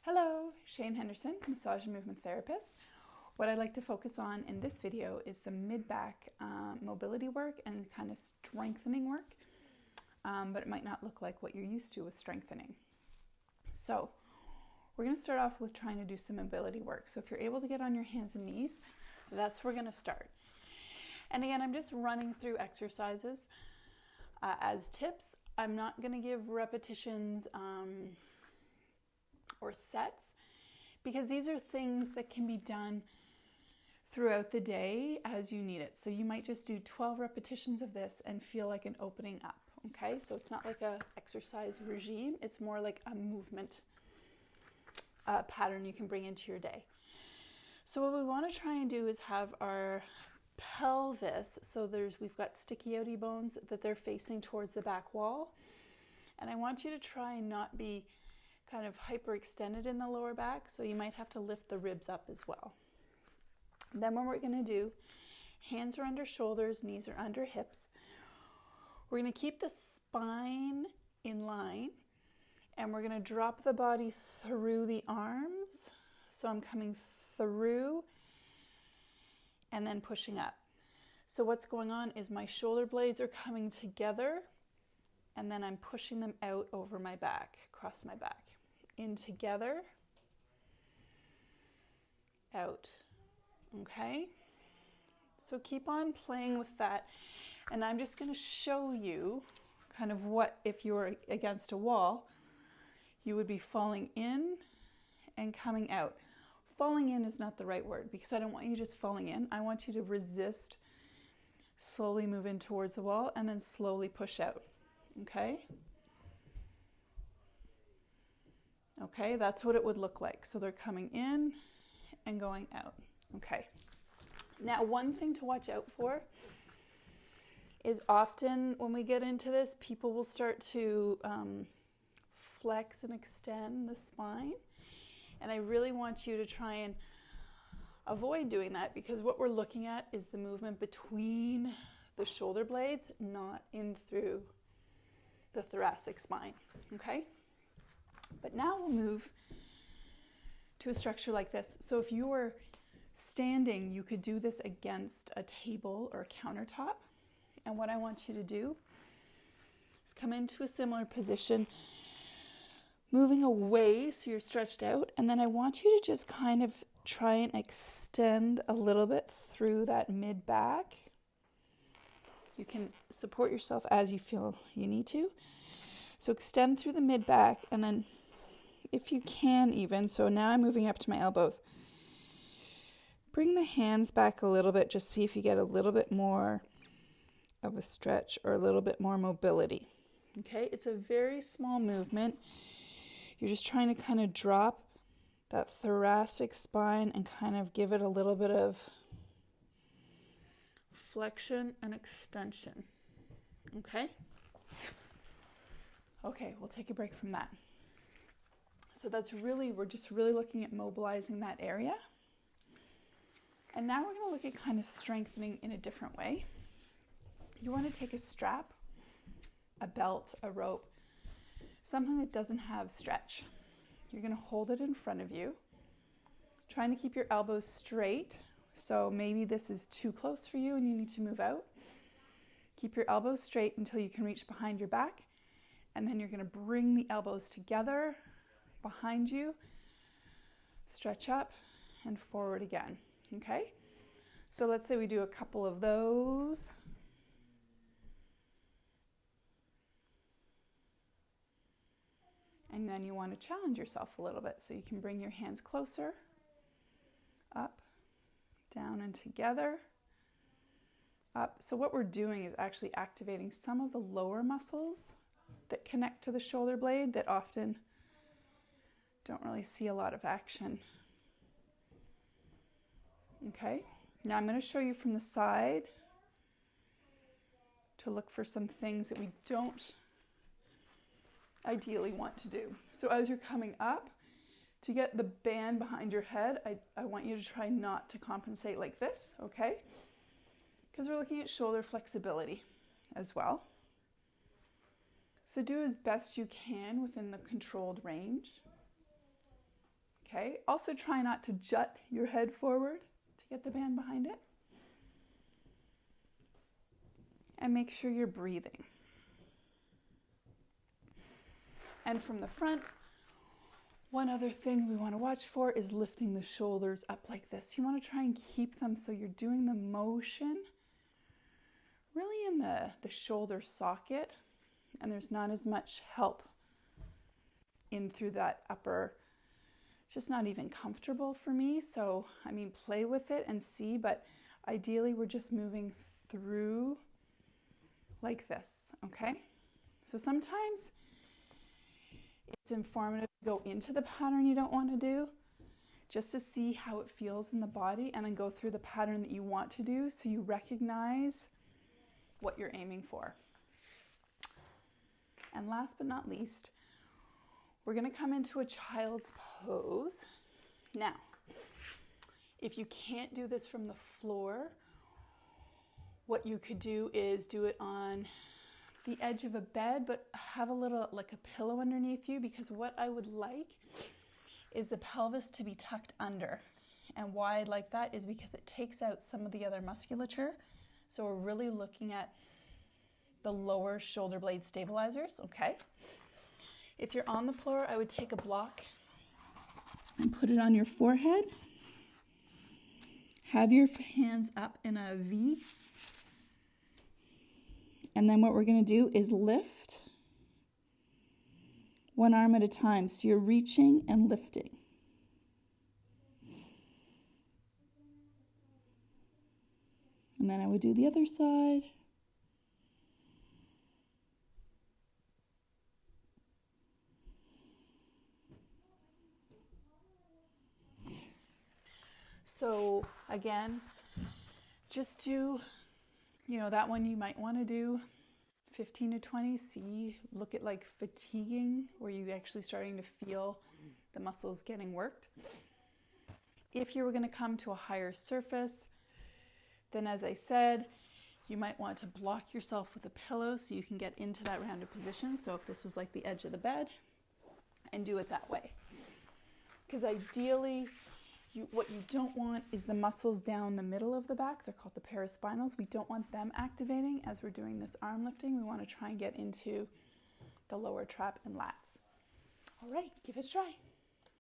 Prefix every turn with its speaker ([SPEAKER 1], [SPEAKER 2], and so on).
[SPEAKER 1] Hello, Shane Henderson, massage and movement therapist. What I'd like to focus on in this video is some mid-back mobility work and kind of strengthening work, but it might not look like what you're used to with strengthening. So we're going to start off with trying to do some mobility work. So if you're able to get on your hands and knees, that's where we're going to start. And again, I'm just running through exercises as tips. I'm not going to give repetitions or sets, because these are things that can be done throughout the day as you need it. So you might just do 12 repetitions of this and feel like an opening up, okay? So it's not like a exercise regime, it's more like a movement pattern you can bring into your day. So what we want to try and do is have our pelvis, so we've got sticky outy bones that they're facing towards the back wall, and I want you to try and not be kind of hyperextended in the lower back, so you might have to lift the ribs up as well. Then what we're going to do, hands are under shoulders, knees are under hips. We're going to keep the spine in line, and we're going to drop the body through the arms. So I'm coming through and then pushing up. So what's going on is my shoulder blades are coming together, and then I'm pushing them out over my back, across my back. In together, out. Okay? So keep on playing with that. And I'm just going to show you kind of what, if you were against a wall, you would be falling in and coming out. Falling in is not the right word, because I don't want you just falling in. I want you to resist, slowly move in towards the wall, and then slowly push out. Okay? Okay, that's what it would look like. So they're coming in and going out. Okay. Now, one thing to watch out for is often when we get into this, people will start to flex and extend the spine. And I really want you to try and avoid doing that, because what we're looking at is the movement between the shoulder blades, not in through the thoracic spine. Okay? But now we'll move to a structure like this. So if you were standing, you could do this against a table or a countertop. And what I want you to do is come into a similar position, moving away so you're stretched out. And then I want you to just kind of try and extend a little bit through that mid-back. You can support yourself as you feel you need to. So extend through the mid-back, and then if you can even, so now I'm moving up to my elbows. Bring the hands back a little bit, just see if you get a little bit more of a stretch or a little bit more mobility. Okay, it's a very small movement. You're just trying to kind of drop that thoracic spine and kind of give it a little bit of flexion and extension. Okay? Okay, we'll take a break from that. So we're just really looking at mobilizing that area. And now we're going to look at kind of strengthening in a different way. You want to take a strap, a belt, a rope, something that doesn't have stretch. You're going to hold it in front of you, trying to keep your elbows straight. So maybe this is too close for you and you need to move out. Keep your elbows straight until you can reach behind your back. And then you're going to bring the elbows together behind you, stretch up, and forward again. Okay? So let's say we do a couple of those. And then you want to challenge yourself a little bit. So you can bring your hands closer, up, down, and together, up. So what we're doing is actually activating some of the lower muscles that connect to the shoulder blade that often don't really see a lot of action. Okay, now I'm going to show you from the side to look for some things that we don't ideally want to do. So as you're coming up, to get the band behind your head, I want you to try not to compensate like this, okay? Because we're looking at shoulder flexibility as well. So do as best you can within the controlled range. Okay, also try not to jut your head forward to get the band behind it. And make sure you're breathing. And from the front, one other thing we want to watch for is lifting the shoulders up like this. You want to try and keep them so you're doing the motion really in the shoulder socket, and there's not as much help in through that upper. It's just not even comfortable for me. So, I mean, play with it and see, but ideally we're just moving through like this, okay? So sometimes it's informative to go into the pattern you don't want to do just to see how it feels in the body, and then go through the pattern that you want to do so you recognize what you're aiming for. And last but not least, we're going to come into a child's pose. Now, if you can't do this from the floor, what you could do is do it on the edge of a bed, but have a little, like a pillow underneath you, because what I would like is the pelvis to be tucked under. And why I like that is because it takes out some of the other musculature. So we're really looking at the lower shoulder blade stabilizers, okay? If you're on the floor, I would take a block and put it on your forehead. Have your hands up in a V. And then what we're going to do is lift one arm at a time. So you're reaching and lifting. And then I would do the other side. So again, just do, that one you might want to do 15 to 20. See, look at like fatiguing, where you're actually starting to feel the muscles getting worked. If you were going to come to a higher surface, then as I said, you might want to block yourself with a pillow so you can get into that rounded position. So if this was like the edge of the bed, and do it that way. Because ideally, what you don't want is the muscles down the middle of the back. They're called the paraspinals. We don't want them activating as we're doing this arm lifting. We want to try and get into the lower trap and lats. All right, give it a try.